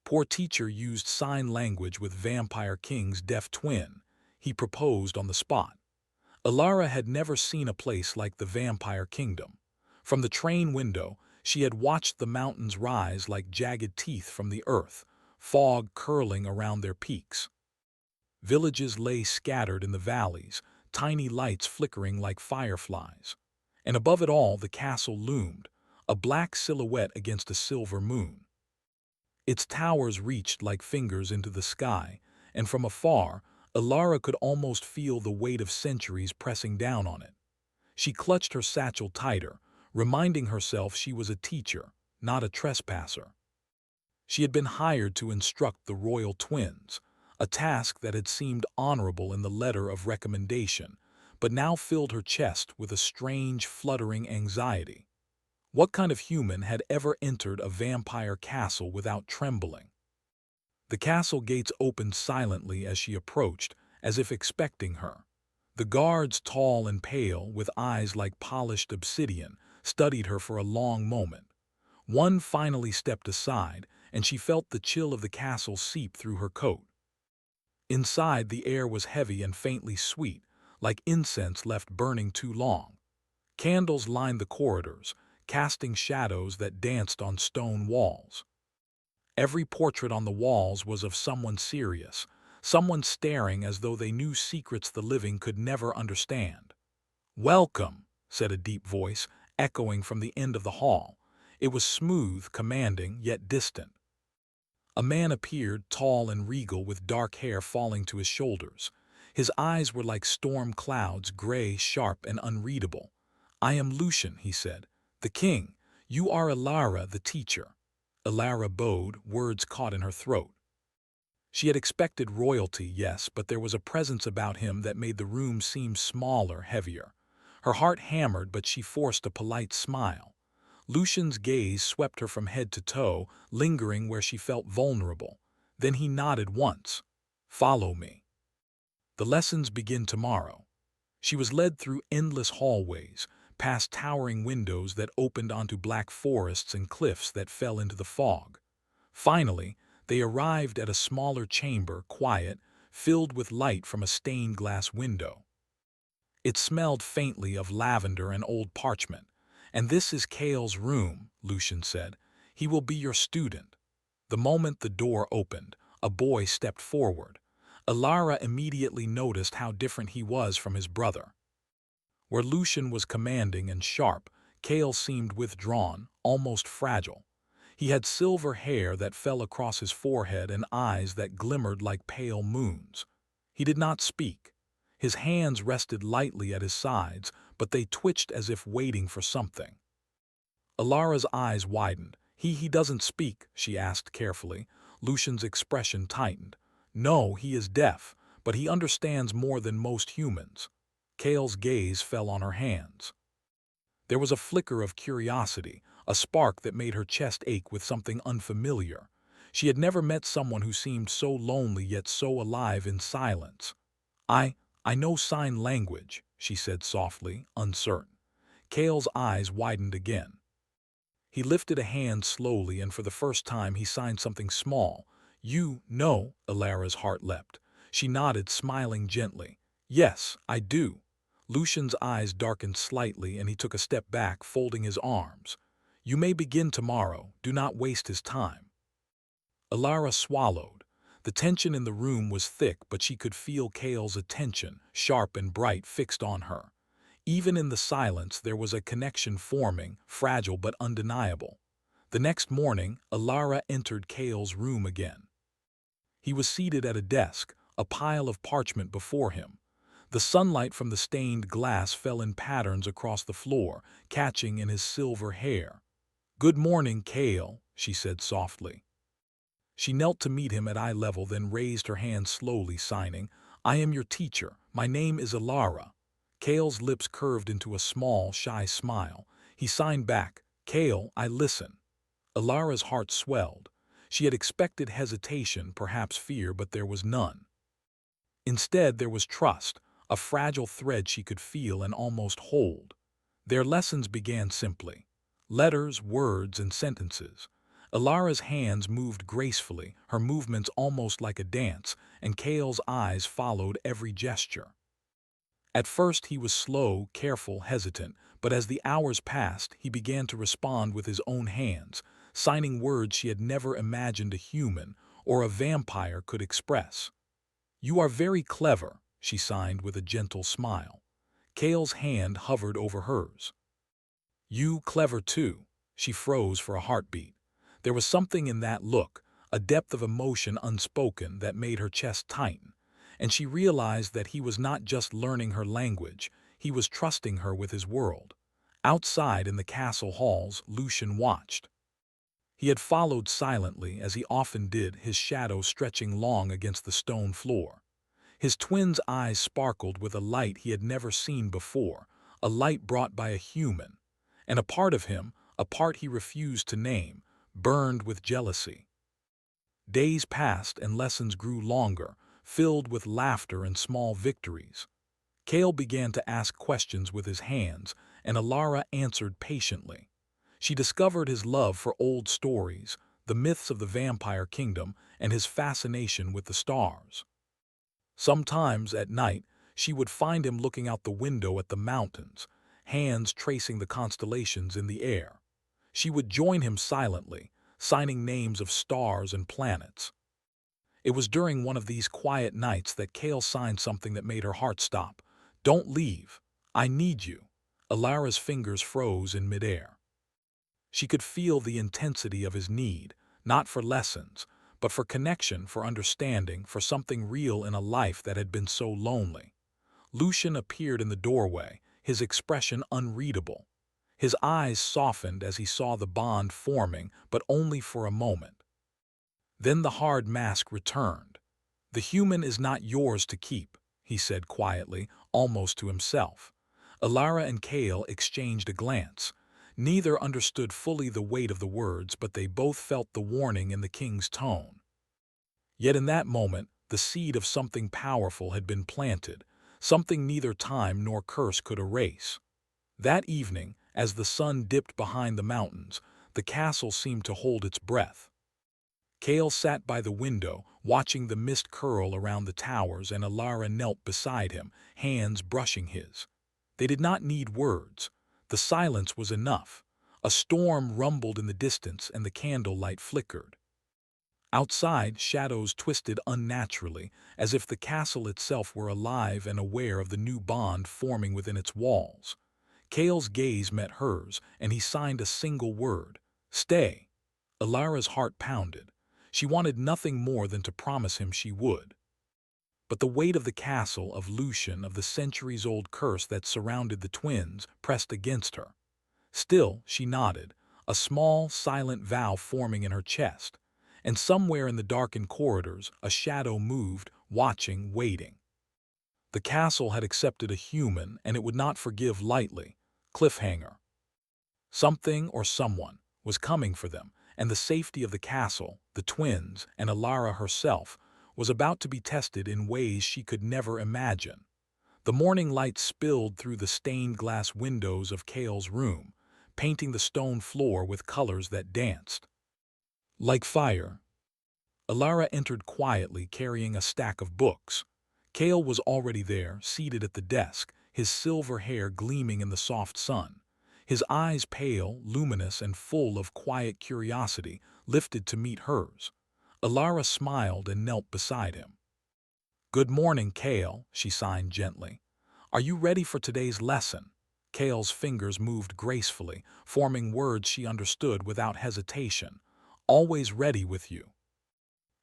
Poor teacher used sign language with Vampire King's deaf twin. He proposed on the spot. Alara had never seen a place like the Vampire Kingdom. From the train window, she had watched the mountains rise like jagged teeth from the earth, fog curling around their peaks. Villages lay scattered in the valleys, tiny lights flickering like fireflies. And above it all, the castle loomed, a black silhouette against a silver moon. Its towers reached like fingers into the sky, and from afar, Alara could almost feel the weight of centuries pressing down on it. She clutched her satchel tighter, reminding herself she was a teacher, not a trespasser. She had been hired to instruct the royal twins, a task that had seemed honorable in the letter of recommendation, but now filled her chest with a strange, fluttering anxiety. What kind of human had ever entered a vampire castle without trembling? The castle gates opened silently as she approached, as if expecting her. The guards, tall and pale, with eyes like polished obsidian, studied her for a long moment. One finally stepped aside, and she felt the chill of the castle seep through her coat. Inside, the air was heavy and faintly sweet, like incense left burning too long. Candles lined the corridors, casting shadows that danced on stone walls. Every portrait on the walls was of someone serious, someone staring as though they knew secrets the living could never understand. "Welcome," said a deep voice, echoing from the end of the hall. It was smooth, commanding, yet distant. A man appeared, tall and regal, with dark hair falling to his shoulders. His eyes were like storm clouds, gray, sharp, and unreadable. "I am Lucian," he said. "The king. You are Alara, the teacher." Alara bowed, words caught in her throat. She had expected royalty, yes, but there was a presence about him that made the room seem smaller, heavier. Her heart hammered, but she forced a polite smile. Lucian's gaze swept her from head to toe, lingering where she felt vulnerable. Then he nodded once. "Follow me. The lessons begin tomorrow." She was led through endless hallways, past towering windows that opened onto black forests and cliffs that fell into the fog. Finally, they arrived at a smaller chamber, quiet, filled with light from a stained glass window. It smelled faintly of lavender and old parchment. "And this is Kale's room," Lucian said. "He will be your student." The moment the door opened, a boy stepped forward. Alara immediately noticed how different he was from his brother. Where Lucian was commanding and sharp, Kale seemed withdrawn, almost fragile. He had silver hair that fell across his forehead and eyes that glimmered like pale moons. He did not speak. His hands rested lightly at his sides, but they twitched as if waiting for something. Alara's eyes widened. He doesn't speak," she asked carefully. Lucian's expression tightened. "No, he is deaf, but he understands more than most humans." Kale's gaze fell on her hands. There was a flicker of curiosity, a spark that made her chest ache with something unfamiliar. She had never met someone who seemed so lonely yet so alive in silence. I know sign language," she said softly, uncertain. Kale's eyes widened again. He lifted a hand slowly, and for the first time he signed something small. "You know," Alara's heart leapt. She nodded, smiling gently. "Yes, I do." Lucian's eyes darkened slightly, and he took a step back, folding his arms. "You may begin tomorrow. Do not waste his time." Alara swallowed. The tension in the room was thick, but she could feel Kale's attention, sharp and bright, fixed on her. Even in the silence, there was a connection forming, fragile but undeniable. The next morning, Alara entered Kale's room again. He was seated at a desk, a pile of parchment before him. The sunlight from the stained glass fell in patterns across the floor, catching in his silver hair. "Good morning, Kale," she said softly. She knelt to meet him at eye level, then raised her hand slowly, signing, "I am your teacher. My name is Alara." Kale's lips curved into a small, shy smile. He signed back, "Kale, I listen." Alara's heart swelled. She had expected hesitation, perhaps fear, but there was none. Instead, there was trust, a fragile thread she could feel and almost hold. Their lessons began simply. Letters, words, and sentences. Alara's hands moved gracefully, her movements almost like a dance, and Kale's eyes followed every gesture. At first he was slow, careful, hesitant, but as the hours passed, he began to respond with his own hands, signing words she had never imagined a human or a vampire could express. "You are very clever," she signed with a gentle smile. Kale's hand hovered over hers. "You clever too." She froze for a heartbeat. There was something in that look, a depth of emotion unspoken that made her chest tighten, and she realized that he was not just learning her language, he was trusting her with his world. Outside in the castle halls, Lucian watched. He had followed silently, as he often did, his shadow stretching long against the stone floor. His twins' eyes sparkled with a light he had never seen before, a light brought by a human, and a part of him, a part he refused to name, burned with jealousy. Days passed and lessons grew longer, filled with laughter and small victories. Kale began to ask questions with his hands, and Alara answered patiently. She discovered his love for old stories, the myths of the vampire kingdom, and his fascination with the stars. Sometimes, at night, she would find him looking out the window at the mountains, hands tracing the constellations in the air. She would join him silently, signing names of stars and planets. It was during one of these quiet nights that Kale signed something that made her heart stop. "Don't leave. I need you." Alara's fingers froze in midair. She could feel the intensity of his need, not for lessons, but for connection, for understanding, for something real in a life that had been so lonely. Lucian appeared in the doorway, his expression unreadable. His eyes softened as he saw the bond forming, but only for a moment. Then the hard mask returned. "The human is not yours to keep," he said quietly, almost to himself. Alara and Kale exchanged a glance. Neither understood fully the weight of the words, but they both felt the warning in the king's tone. Yet in that moment, the seed of something powerful had been planted, something neither time nor curse could erase. That evening, as the sun dipped behind the mountains, the castle seemed to hold its breath. Kale sat by the window, watching the mist curl around the towers, and Alara knelt beside him, hands brushing his. They did not need words. The silence was enough. A storm rumbled in the distance, and the candlelight flickered. Outside, shadows twisted unnaturally, as if the castle itself were alive and aware of the new bond forming within its walls. Kale's gaze met hers, and he signed a single word: "Stay." Alara's heart pounded. She wanted nothing more than to promise him she would. But the weight of the castle, of Lucian, of the centuries-old curse that surrounded the twins, pressed against her. Still, she nodded, a small, silent vow forming in her chest. And somewhere in the darkened corridors, a shadow moved, watching, waiting. The castle had accepted a human, and it would not forgive lightly. Cliffhanger. Something or someone was coming for them, and the safety of the castle, the twins, and Alara herself was about to be tested in ways she could never imagine. The morning light spilled through the stained glass windows of Kale's room, painting the stone floor with colors that danced like fire. Alara entered quietly, carrying a stack of books. Kale was already there, seated at the desk, his silver hair gleaming in the soft sun. His eyes, pale, luminous, and full of quiet curiosity, lifted to meet hers. Alara smiled and knelt beside him. "Good morning, Kale," she signed gently. "Are you ready for today's lesson?" Kale's fingers moved gracefully, forming words she understood without hesitation. "Always ready with you."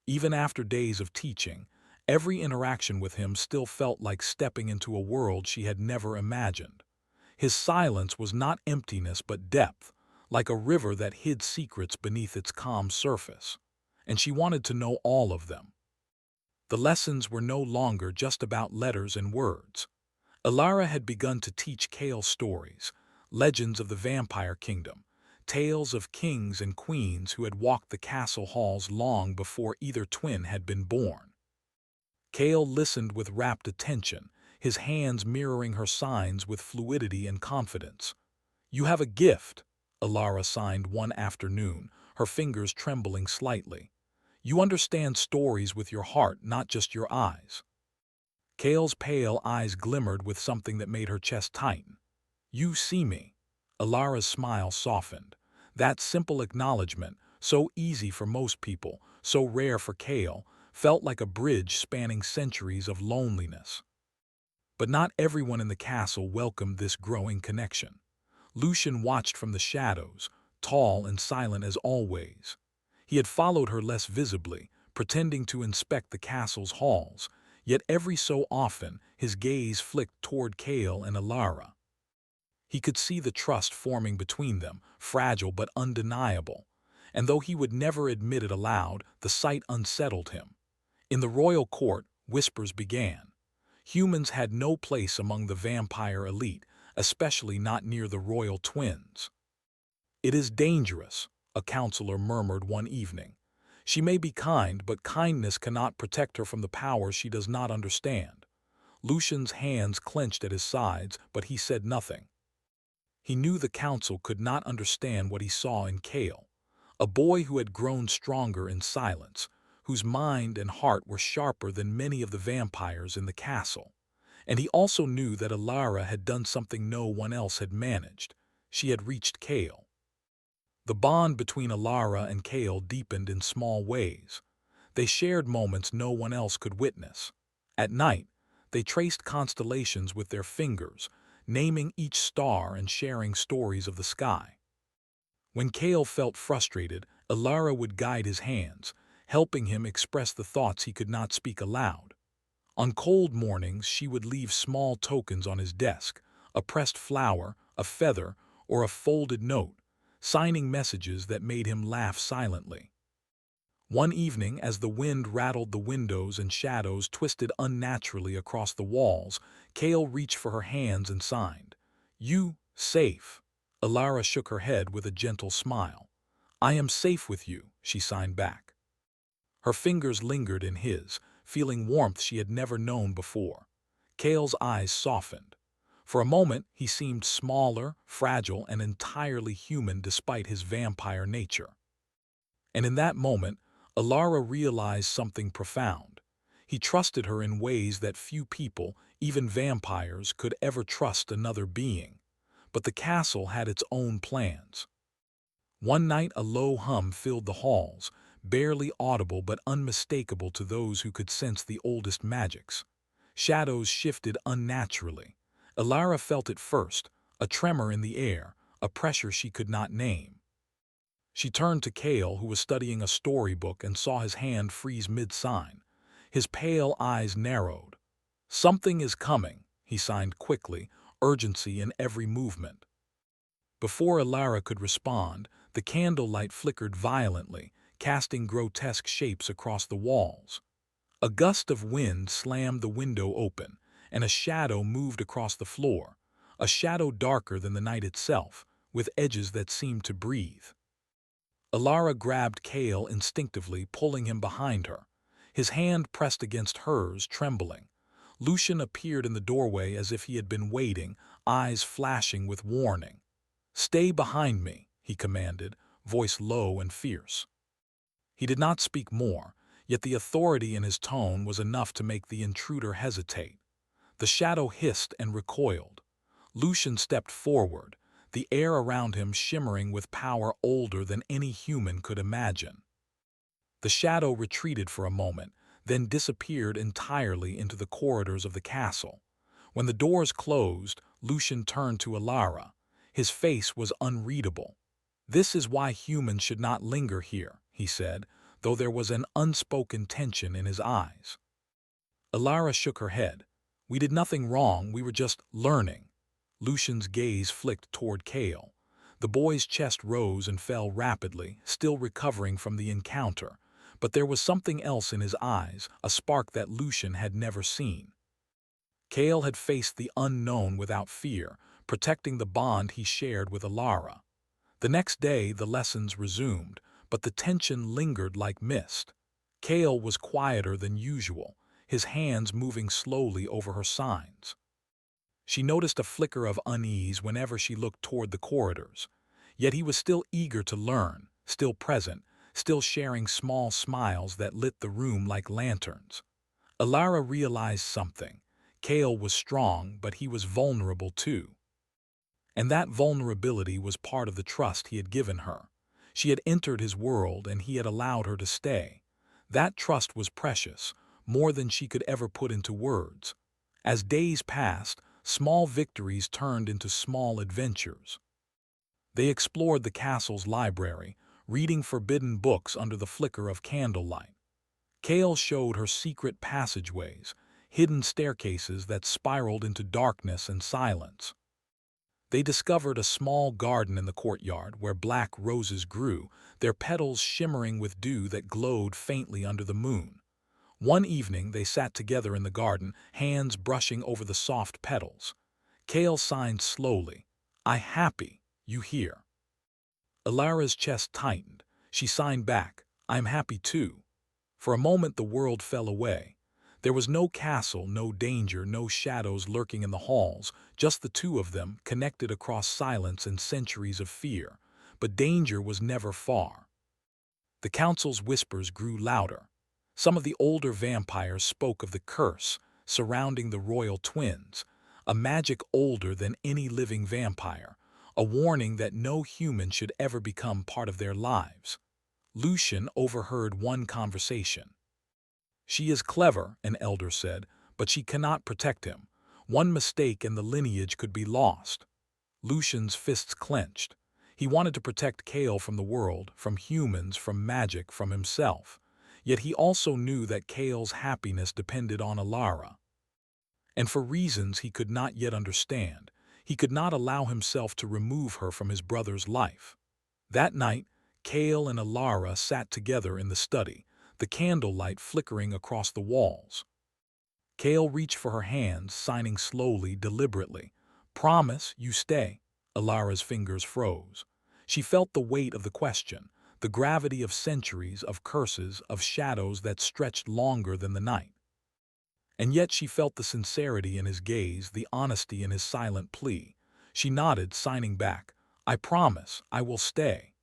Even after days of teaching, every interaction with him still felt like stepping into a world she had never imagined. His silence was not emptiness but depth, like a river that hid secrets beneath its calm surface. And she wanted to know all of them. The lessons were no longer just about letters and words. Alara had begun to teach Kale stories, legends of the vampire kingdom, tales of kings and queens who had walked the castle halls long before either twin had been born. Kale listened with rapt attention, his hands mirroring her signs with fluidity and confidence. "You have a gift," Alara signed one afternoon, her fingers trembling slightly. "You understand stories with your heart, not just your eyes." Kale's pale eyes glimmered with something that made her chest tighten. "You see me." Alara's smile softened. That simple acknowledgement, so easy for most people, so rare for Kale, felt like a bridge spanning centuries of loneliness. But not everyone in the castle welcomed this growing connection. Lucian watched from the shadows, tall and silent as always. He had followed her less visibly, pretending to inspect the castle's halls, yet every so often his gaze flicked toward Kale and Alara. He could see the trust forming between them, fragile but undeniable, and though he would never admit it aloud, the sight unsettled him. In the royal court, whispers began. Humans had no place among the vampire elite, especially not near the royal twins. "It is dangerous," a counselor murmured one evening. "She may be kind, but kindness cannot protect her from the powers she does not understand." Lucian's hands clenched at his sides, but he said nothing. He knew the council could not understand what he saw in Kale, a boy who had grown stronger in silence, whose mind and heart were sharper than many of the vampires in the castle. And he also knew that Alara had done something no one else had managed. She had reached Kale. The bond between Alara and Kale deepened in small ways. They shared moments no one else could witness. At night, they traced constellations with their fingers, naming each star and sharing stories of the sky. When Kale felt frustrated, Alara would guide his hands, helping him express the thoughts he could not speak aloud. On cold mornings, she would leave small tokens on his desk, a pressed flower, a feather, or a folded note, signing messages that made him laugh silently. One evening, as the wind rattled the windows and shadows twisted unnaturally across the walls, Kale reached for her hands and signed, "You, safe." Alara shook her head with a gentle smile. "I am safe with you," she signed back. Her fingers lingered in his, feeling warmth she had never known before. Kale's eyes softened. For a moment, he seemed smaller, fragile, and entirely human despite his vampire nature. And in that moment, Alara realized something profound. He trusted her in ways that few people, even vampires, could ever trust another being. But the castle had its own plans. One night a low hum filled the halls, barely audible but unmistakable to those who could sense the oldest magics. Shadows shifted unnaturally. Alara felt it first, a tremor in the air, a pressure she could not name. She turned to Kale, who was studying a storybook, and saw his hand freeze mid-sign. His pale eyes narrowed. "Something is coming," he signed quickly, urgency in every movement. Before Alara could respond, the candlelight flickered violently, casting grotesque shapes across the walls. A gust of wind slammed the window open, and a shadow moved across the floor, a shadow darker than the night itself, with edges that seemed to breathe. Alara grabbed Kale instinctively, pulling him behind her. His hand pressed against hers, trembling. Lucian appeared in the doorway as if he had been waiting, eyes flashing with warning. "Stay behind me," he commanded, voice low and fierce. He did not speak more, yet the authority in his tone was enough to make the intruder hesitate. The shadow hissed and recoiled. Lucian stepped forward, the air around him shimmering with power older than any human could imagine. The shadow retreated for a moment, then disappeared entirely into the corridors of the castle. When the doors closed, Lucian turned to Alara. His face was unreadable. "This is why humans should not linger here," he said, though there was an unspoken tension in his eyes. Alara shook her head. "We did nothing wrong, we were just learning." Lucian's gaze flicked toward Kale. The boy's chest rose and fell rapidly, still recovering from the encounter, but there was something else in his eyes, a spark that Lucian had never seen. Kale had faced the unknown without fear, protecting the bond he shared with Alara. The next day the lessons resumed, but the tension lingered like mist. Kale was quieter than usual, his hands moving slowly over her signs. She noticed a flicker of unease whenever she looked toward the corridors. Yet he was still eager to learn, still present, still sharing small smiles that lit the room like lanterns. Alara realized something. Kale was strong, but he was vulnerable too. And that vulnerability was part of the trust he had given her. She had entered his world and he had allowed her to stay. That trust was precious, more than she could ever put into words. As days passed, small victories turned into small adventures. They explored the castle's library, reading forbidden books under the flicker of candlelight. Kale showed her secret passageways, hidden staircases that spiraled into darkness and silence. They discovered a small garden in the courtyard where black roses grew, their petals shimmering with dew that glowed faintly under the moon. One evening they sat together in the garden, hands brushing over the soft petals. Kale signed slowly, "I happy, you hear." Alara's chest tightened. She signed back, "I'm happy too." For a moment the world fell away. There was no castle, no danger, no shadows lurking in the halls, just the two of them, connected across silence and centuries of fear. But danger was never far. The council's whispers grew louder. Some of the older vampires spoke of the curse surrounding the royal twins, a magic older than any living vampire, a warning that no human should ever become part of their lives. Lucian overheard one conversation. "She is clever," an elder said, "but she cannot protect him. One mistake and the lineage could be lost." Lucian's fists clenched. He wanted to protect Kale from the world, from humans, from magic, from himself. Yet he also knew that Kale's happiness depended on Alara. And for reasons he could not yet understand, he could not allow himself to remove her from his brother's life. That night, Kale and Alara sat together in the study, the candlelight flickering across the walls. Kale reached for her hands, signing slowly, deliberately. "Promise you stay." Alara's fingers froze. She felt the weight of the question, the gravity of centuries, of curses, of shadows that stretched longer than the night. And yet she felt the sincerity in his gaze, the honesty in his silent plea. She nodded, signing back, "I promise, I will stay."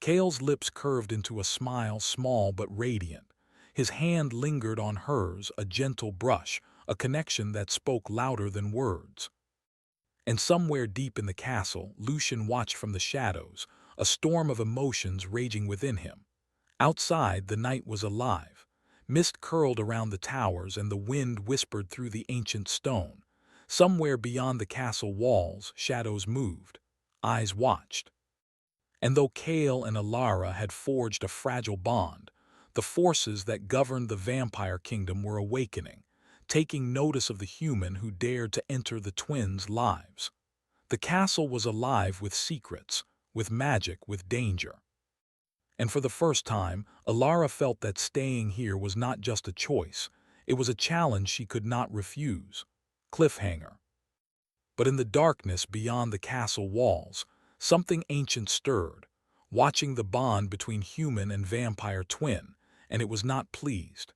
Kale's lips curved into a smile, small but radiant. His hand lingered on hers, a gentle brush, a connection that spoke louder than words. And somewhere deep in the castle, Lucian watched from the shadows, a storm of emotions raging within him. Outside, the night was alive. Mist curled around the towers and the wind whispered through the ancient stone. Somewhere beyond the castle walls, shadows moved. Eyes watched. And though Kale and Alara had forged a fragile bond, the forces that governed the vampire kingdom were awakening, taking notice of the human who dared to enter the twins' lives. The castle was alive with secrets, with magic, with danger. And for the first time, Alara felt that staying here was not just a choice, it was a challenge she could not refuse. Cliffhanger. But in the darkness beyond the castle walls, something ancient stirred, watching the bond between human and vampire twin, and it was not pleased.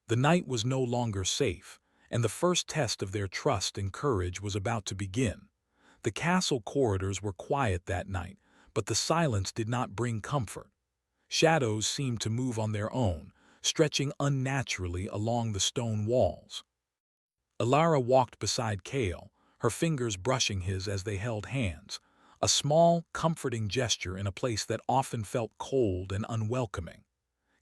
The night was no longer safe, and the first test of their trust and courage was about to begin. The castle corridors were quiet that night, but the silence did not bring comfort. Shadows seemed to move on their own, stretching unnaturally along the stone walls. Alara walked beside Kale, her fingers brushing his as they held hands, a small, comforting gesture in a place that often felt cold and unwelcoming.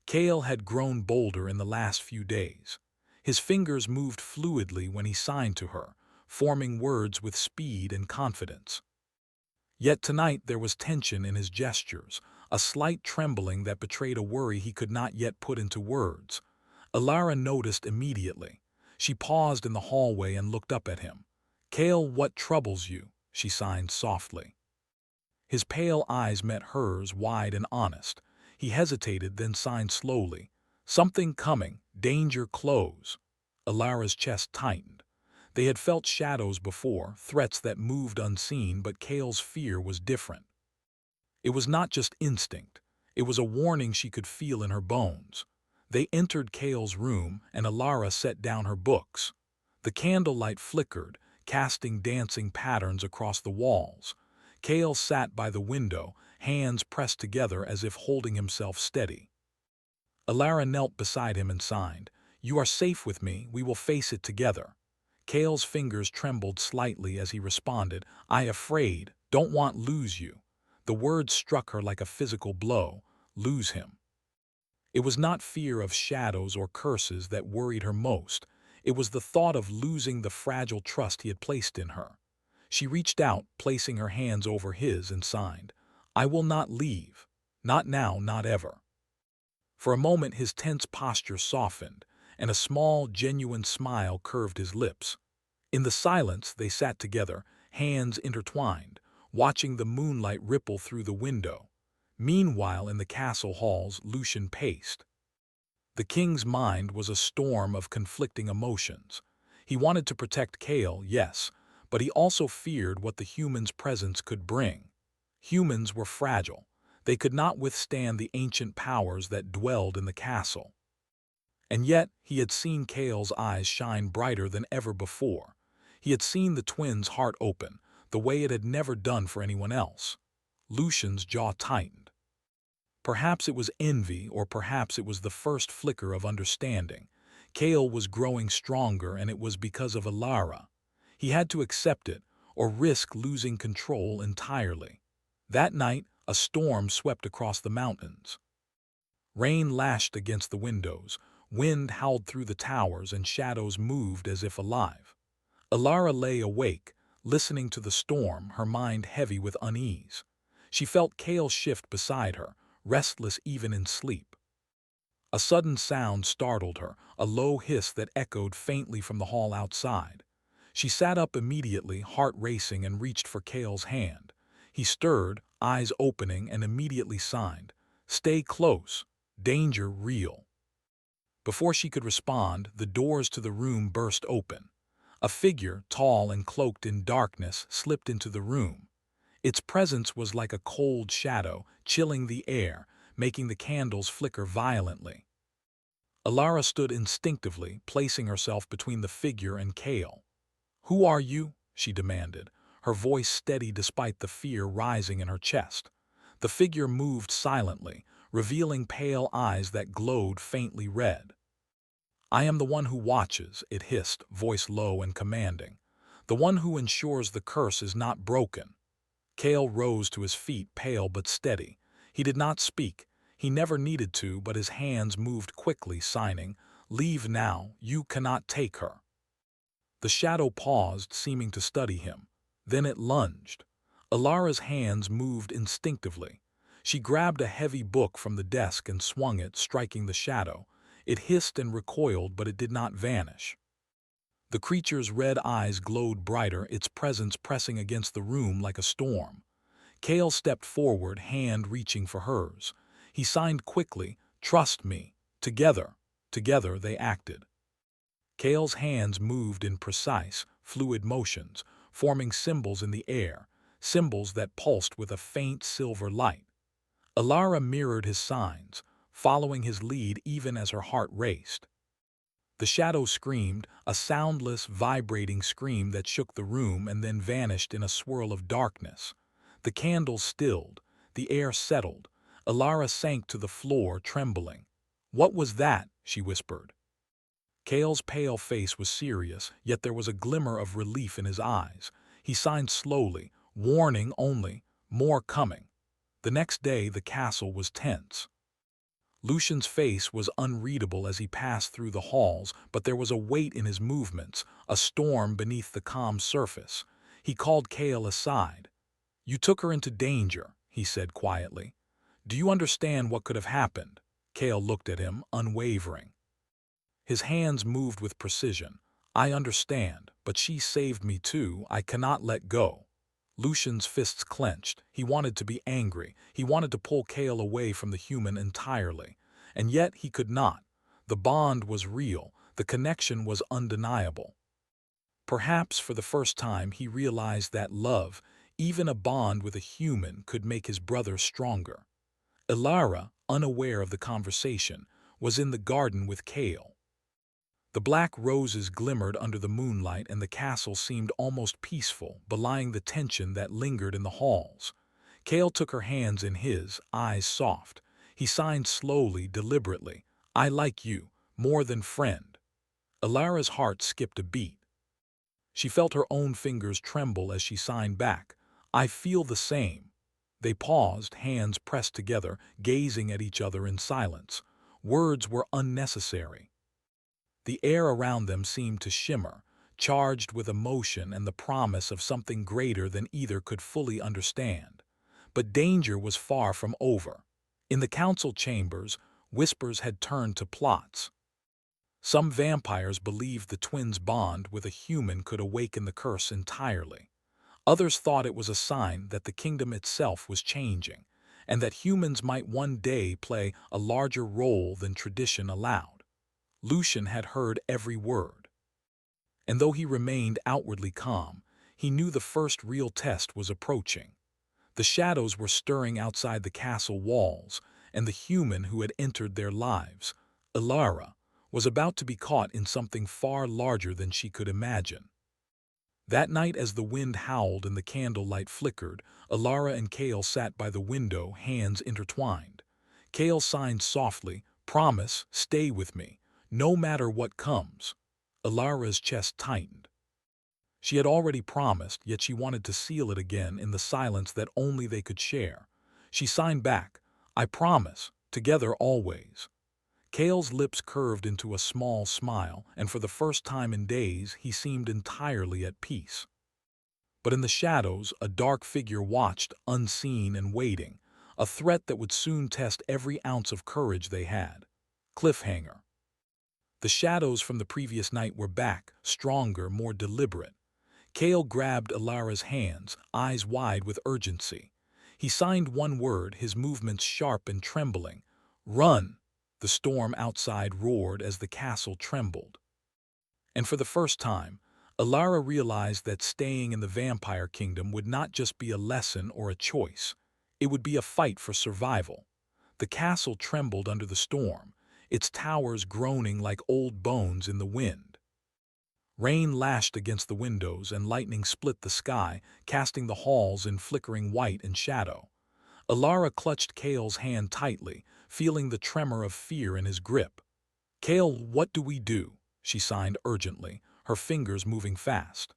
Kale had grown bolder in the last few days. His fingers moved fluidly when he signed to her, forming words with speed and confidence. Yet tonight there was tension in his gestures, a slight trembling that betrayed a worry he could not yet put into words. Alara noticed immediately. She paused in the hallway and looked up at him. "Kale, what troubles you?" she signed softly. His pale eyes met hers, wide and honest. He hesitated, then signed slowly. "Something coming, danger close." Alara's chest tightened. They had felt shadows before, threats that moved unseen, but Kale's fear was different. It was not just instinct. It was a warning she could feel in her bones. They entered Kale's room, and Alara set down her books. The candlelight flickered, casting dancing patterns across the walls. Kale sat by the window, hands pressed together as if holding himself steady. Alara knelt beside him and signed, "You are safe with me, we will face it together." Kale's fingers trembled slightly as he responded, "I afraid, don't want lose you." The words struck her like a physical blow, lose him. It was not fear of shadows or curses that worried her most. It was the thought of losing the fragile trust he had placed in her. She reached out, placing her hands over his, and signed, "I will not leave. Not now, not ever." For a moment his tense posture softened, and a small, genuine smile curved his lips. In the silence they sat together, hands intertwined, watching the moonlight ripple through the window. Meanwhile in the castle halls Lucian paced. The king's mind was a storm of conflicting emotions. He wanted to protect Kale, yes, but he also feared what the humans' presence could bring. Humans were fragile. They could not withstand the ancient powers that dwelled in the castle. And yet he had seen Kale's eyes shine brighter than ever before. He had seen the twins' heart open, the way it had never done for anyone else. Lucian's jaw tightened. Perhaps it was envy, or perhaps it was the first flicker of understanding. Kale was growing stronger, and it was because of Alara. He had to accept it, or risk losing control entirely. That night, a storm swept across the mountains. Rain lashed against the windows, wind howled through the towers, and shadows moved as if alive. Alara lay awake, listening to the storm, her mind heavy with unease. She felt Kale shift beside her, restless even in sleep. A sudden sound startled her, a low hiss that echoed faintly from the hall outside. She sat up immediately, heart racing, and reached for Kale's hand. He stirred, eyes opening, and immediately signed, "Stay close. Danger real." Before she could respond, the doors to the room burst open. A figure, tall and cloaked in darkness, slipped into the room. Its presence was like a cold shadow, chilling the air, making the candles flicker violently. Alara stood instinctively, placing herself between the figure and Kale. "Who are you?" she demanded, her voice steady despite the fear rising in her chest. The figure moved silently, revealing pale eyes that glowed faintly red. "I am the one who watches," it hissed, voice low and commanding. "The one who ensures the curse is not broken." Kale rose to his feet, pale but steady. He did not speak. He never needed to, but his hands moved quickly, signing, "Leave now, you cannot take her." The shadow paused, seeming to study him. Then it lunged. Alara's hands moved instinctively. She grabbed a heavy book from the desk and swung it, striking the shadow. It hissed and recoiled, but it did not vanish. The creature's red eyes glowed brighter, its presence pressing against the room like a storm. Kale stepped forward, hand reaching for hers. He signed quickly, "Trust me." Together they acted. Kale's hands moved in precise, fluid motions, forming symbols in the air, symbols that pulsed with a faint silver light. Alara mirrored his signs, following his lead even as her heart raced. The shadow screamed, a soundless, vibrating scream that shook the room and then vanished in a swirl of darkness. The candles stilled, the air settled. Alara sank to the floor, trembling. "What was that?" she whispered. Kale's pale face was serious, yet there was a glimmer of relief in his eyes. He signed slowly, warning only, "More coming." The next day the castle was tense. Lucian's face was unreadable as he passed through the halls, but there was a weight in his movements, a storm beneath the calm surface. He called Kale aside. "You took her into danger," he said quietly. "Do you understand what could have happened?" Kale looked at him, unwavering. His hands moved with precision. "I understand, but she saved me too. I cannot let go." Lucian's fists clenched. He wanted to be angry. He wanted to pull Kale away from the human entirely. And yet he could not. The bond was real. The connection was undeniable. Perhaps for the first time he realized that love, even a bond with a human, could make his brother stronger. Alara, unaware of the conversation, was in the garden with Kale. The black roses glimmered under the moonlight, and the castle seemed almost peaceful, belying the tension that lingered in the halls. Kale took her hands in his, eyes soft. He signed slowly, deliberately. I like you, more than friend. Alara's heart skipped a beat. She felt her own fingers tremble as she signed back. I feel the same. They paused, hands pressed together, gazing at each other in silence. Words were unnecessary. The air around them seemed to shimmer, charged with emotion and the promise of something greater than either could fully understand. But danger was far from over. In the council chambers, whispers had turned to plots. Some vampires believed the twins' bond with a human could awaken the curse entirely. Others thought it was a sign that the kingdom itself was changing, and that humans might one day play a larger role than tradition allowed. Lucian had heard every word, and though he remained outwardly calm, he knew the first real test was approaching. The shadows were stirring outside the castle walls, and the human who had entered their lives, Alara, was about to be caught in something far larger than she could imagine. That night, as the wind howled and the candlelight flickered, Alara and Kale sat by the window, hands intertwined. Kale signed softly, "Promise, stay with me, no matter what comes." Alara's chest tightened. She had already promised, yet she wanted to seal it again in the silence that only they could share. She signed back, "I promise, together always." Kale's lips curved into a small smile, and for the first time in days he seemed entirely at peace. But in the shadows, a dark figure watched, unseen and waiting, a threat that would soon test every ounce of courage they had. Cliffhanger. The shadows from the previous night were back, stronger, more deliberate. Kale grabbed Alara's hands, eyes wide with urgency. He signed one word, his movements sharp and trembling. "Run!" The storm outside roared as the castle trembled. And for the first time, Alara realized that staying in the vampire kingdom would not just be a lesson or a choice. It would be a fight for survival. The castle trembled under the storm, its towers groaning like old bones in the wind. Rain lashed against the windows and lightning split the sky, casting the halls in flickering white and shadow. Alara clutched Kale's hand tightly, feeling the tremor of fear in his grip. "Kale, what do we do?" she signed urgently, her fingers moving fast.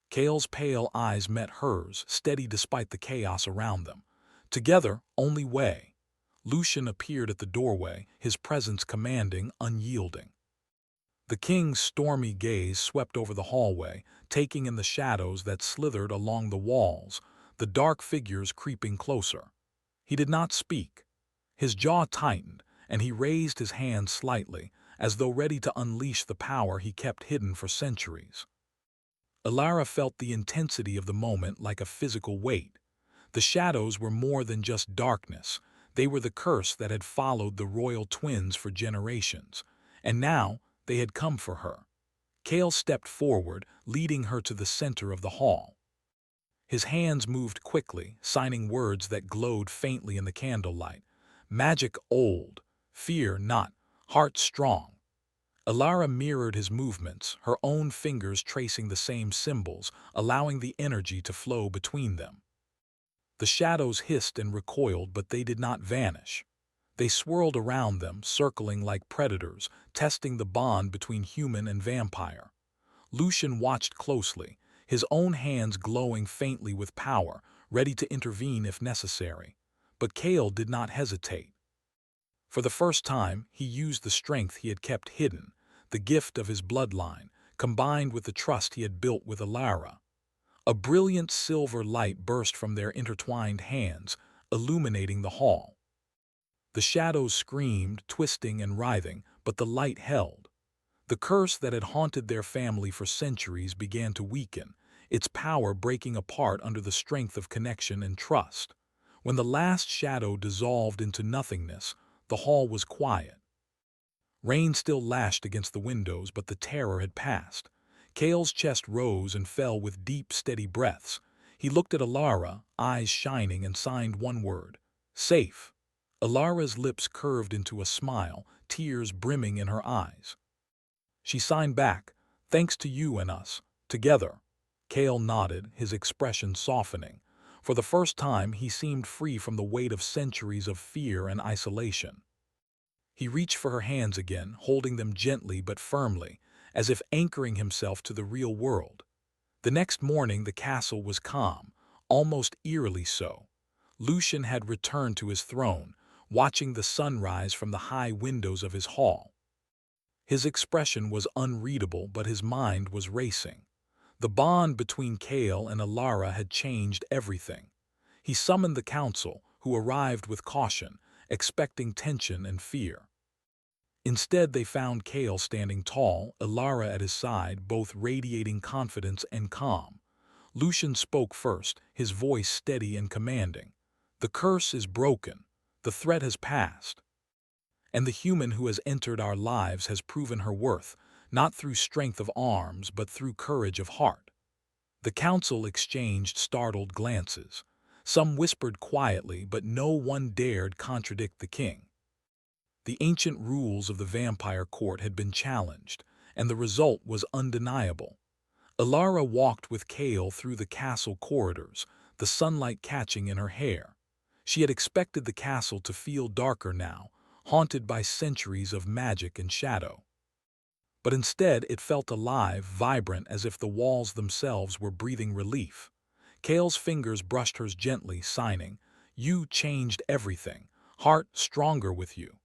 Kale's pale eyes met hers, steady despite the chaos around them. "Together, only way." Lucian appeared at the doorway, his presence commanding, unyielding. The king's stormy gaze swept over the hallway, taking in the shadows that slithered along the walls, the dark figures creeping closer. He did not speak. His jaw tightened, and he raised his hand slightly, as though ready to unleash the power he kept hidden for centuries. Alara felt the intensity of the moment like a physical weight. The shadows were more than just darkness. They were the curse that had followed the royal twins for generations. And now they had come for her. Kale stepped forward, leading her to the center of the hall. His hands moved quickly, signing words that glowed faintly in the candlelight. "Magic old, fear not, heart strong." Alara mirrored his movements, her own fingers tracing the same symbols, allowing the energy to flow between them. The shadows hissed and recoiled, but they did not vanish. They swirled around them, circling like predators, testing the bond between human and vampire. Lucian watched closely, his own hands glowing faintly with power, ready to intervene if necessary. But Kale did not hesitate. For the first time, he used the strength he had kept hidden, the gift of his bloodline, combined with the trust he had built with Alara. A brilliant silver light burst from their intertwined hands, illuminating the hall. The shadows screamed, twisting and writhing, but the light held. The curse that had haunted their family for centuries began to weaken, its power breaking apart under the strength of connection and trust. When the last shadow dissolved into nothingness, the hall was quiet. Rain still lashed against the windows, but the terror had passed. Kale's chest rose and fell with deep, steady breaths. He looked at Alara, eyes shining, and signed one word: "Safe." Alara's lips curved into a smile, tears brimming in her eyes. She signed back, "Thanks to you and us. Together." Kale nodded, his expression softening. For the first time, he seemed free from the weight of centuries of fear and isolation. He reached for her hands again, holding them gently but firmly, as if anchoring himself to the real world. The next morning the castle was calm, almost eerily so. Lucian had returned to his throne, watching the sunrise from the high windows of his hall. His expression was unreadable, but his mind was racing. The bond between Kale and Alara had changed everything. He summoned the council, who arrived with caution, expecting tension and fear. Instead, they found Kale standing tall, Alara at his side, both radiating confidence and calm. Lucian spoke first, his voice steady and commanding. "The curse is broken. The threat has passed. And the human who has entered our lives has proven her worth, not through strength of arms, but through courage of heart." The council exchanged startled glances. Some whispered quietly, but no one dared contradict the king. The ancient rules of the vampire court had been challenged, and the result was undeniable. Alara walked with Kale through the castle corridors, the sunlight catching in her hair. She had expected the castle to feel darker now, haunted by centuries of magic and shadow. But instead it felt alive, vibrant, as if the walls themselves were breathing relief. Kale's fingers brushed hers gently, signing, "You changed everything. Heart stronger with you."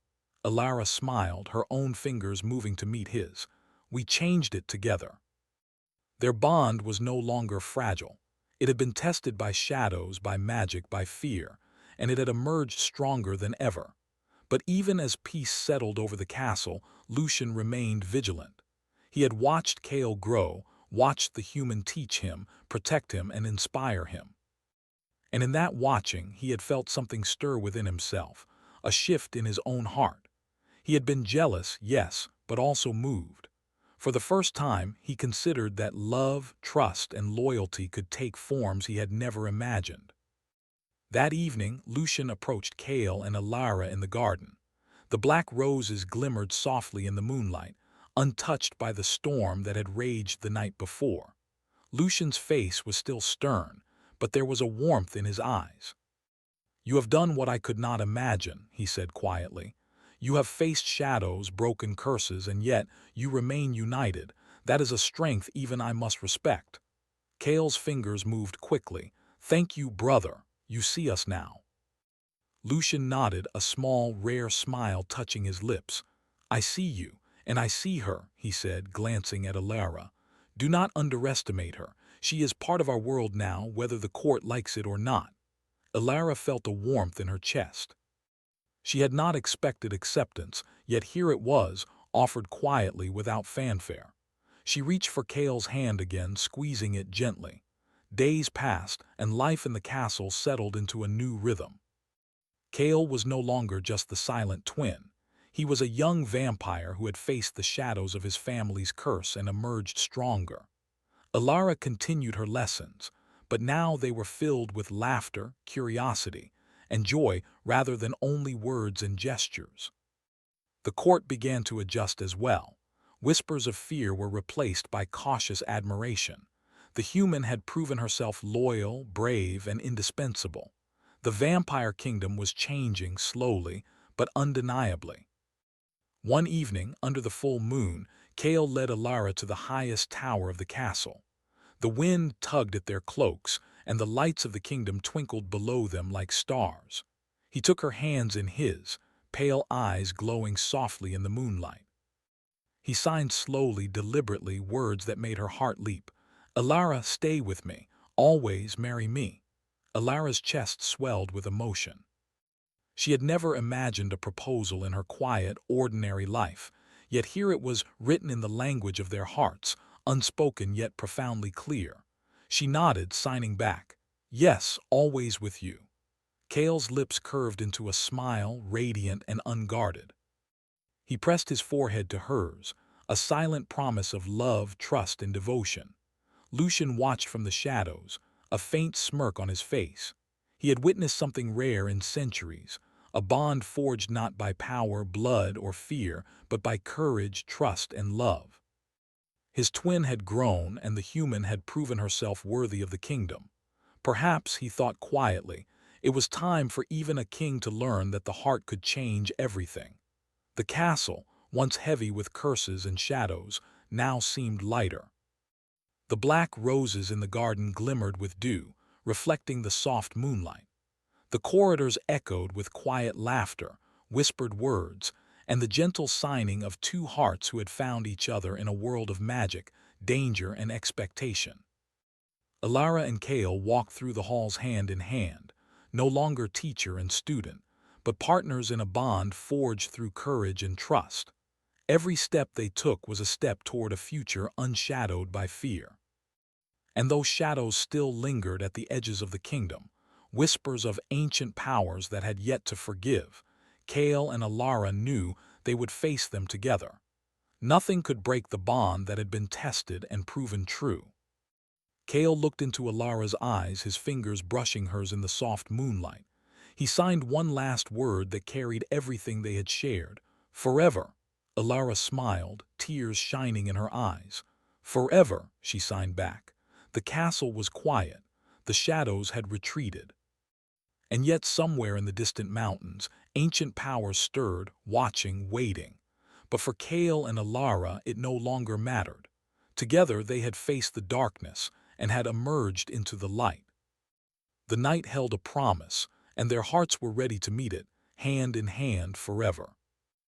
Alara smiled, her own fingers moving to meet his. "We changed it together." Their bond was no longer fragile. It had been tested by shadows, by magic, by fear, and it had emerged stronger than ever. But even as peace settled over the castle, Lucian remained vigilant. He had watched Kale grow, watched the human teach him, protect him, and inspire him. And in that watching, he had felt something stir within himself, a shift in his own heart. He had been jealous, yes, but also moved. For the first time, he considered that love, trust, and loyalty could take forms he had never imagined. That evening, Lucian approached Kale and Alara in the garden. The black roses glimmered softly in the moonlight, untouched by the storm that had raged the night before. Lucian's face was still stern, but there was a warmth in his eyes. "You have done what I could not imagine," he said quietly. "You have faced shadows, broken curses, and yet you remain united. That is a strength even I must respect." Kale's fingers moved quickly. "Thank you, brother. You see us now." Lucian nodded, a small, rare smile touching his lips. "I see you, and I see her," he said, glancing at Alara. "Do not underestimate her. She is part of our world now, whether the court likes it or not." Alara felt a warmth in her chest. She had not expected acceptance, yet here it was, offered quietly without fanfare. She reached for Kale's hand again, squeezing it gently. Days passed, and life in the castle settled into a new rhythm. Kale was no longer just the silent twin. He was a young vampire who had faced the shadows of his family's curse and emerged stronger. Alara continued her lessons, but now they were filled with laughter, curiosity, and joy rather than only words and gestures. The court began to adjust as well. Whispers of fear were replaced by cautious admiration. The human had proven herself loyal, brave, and indispensable. The vampire kingdom was changing slowly, but undeniably. One evening, under the full moon, Kale led Alara to the highest tower of the castle. The wind tugged at their cloaks, and the lights of the kingdom twinkled below them like stars. He took her hands in his, pale eyes glowing softly in the moonlight. He signed slowly, deliberately, words that made her heart leap. "Alara, stay with me. Always marry me." Alara's chest swelled with emotion. She had never imagined a proposal in her quiet, ordinary life, yet here it was written in the language of their hearts, unspoken yet profoundly clear. She nodded, signing back, "Yes, always with you." Kale's lips curved into a smile, radiant and unguarded. He pressed his forehead to hers, a silent promise of love, trust, and devotion. Lucian watched from the shadows, a faint smirk on his face. He had witnessed something rare in centuries, a bond forged not by power, blood, or fear, but by courage, trust, and love. His twin had grown, and the human had proven herself worthy of the kingdom. Perhaps, he thought quietly, it was time for even a king to learn that the heart could change everything. The castle, once heavy with curses and shadows, now seemed lighter. The black roses in the garden glimmered with dew, reflecting the soft moonlight. The corridors echoed with quiet laughter, whispered words, and the gentle sighing of two hearts who had found each other in a world of magic, danger, and expectation. Alara and Kale walked through the halls hand in hand, no longer teacher and student, but partners in a bond forged through courage and trust. Every step they took was a step toward a future unshadowed by fear. And those shadows still lingered at the edges of the kingdom, whispers of ancient powers that had yet to forgive. Kale and Alara knew they would face them together. Nothing could break the bond that had been tested and proven true. Kale looked into Alara's eyes, his fingers brushing hers in the soft moonlight. He signed one last word that carried everything they had shared. Forever. Alara smiled, tears shining in her eyes. Forever, she signed back. The castle was quiet. The shadows had retreated. And yet somewhere in the distant mountains, ancient powers stirred, watching, waiting. But for Kale and Alara, it no longer mattered. Together they had faced the darkness and had emerged into the light. The night held a promise, and their hearts were ready to meet it, hand in hand forever.